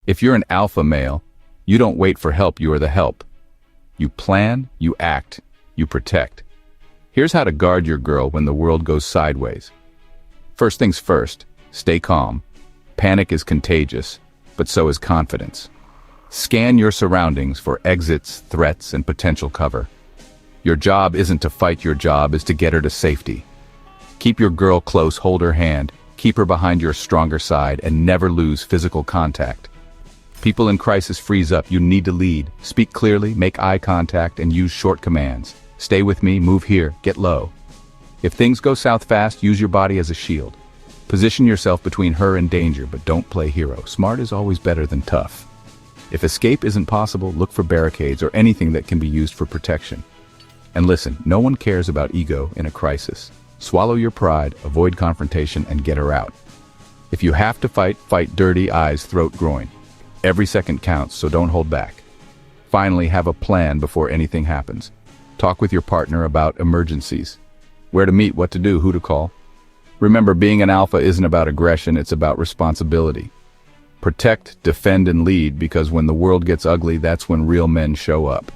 If you're an alpha male, you don't wait for help, you are the help. You plan, you act, you protect. Here's how to guard your girl when the world goes sideways. First things first, stay calm. Panic is contagious, but so is confidence. Scan your surroundings for exits, threats, and potential cover. Your job isn't to fight, your job is to get her to safety. Keep your girl close, hold her hand, keep her behind your stronger side, and never lose physical contact. People in crisis freeze up, you need to lead. Speak clearly, make eye contact, and use short commands. Stay with me, move here, get low. If things go south fast, use your body as a shield. Position yourself between her and danger, but don't play hero. Smart is always better than tough. If escape isn't possible, look for barricades or anything that can be used for protection. And listen, no one cares about ego in a crisis. Swallow your pride, avoid confrontation, and get her out. If you have to fight, fight dirty, eyes, throat, groin. Every second counts, so don't hold back. Finally, have a plan before anything happens. Talk with your partner about emergencies. Where to meet, what to do, who to call. Remember, being an alpha isn't about aggression, it's about responsibility. Protect, defend, and lead, because when the world gets ugly, that's when real men show up.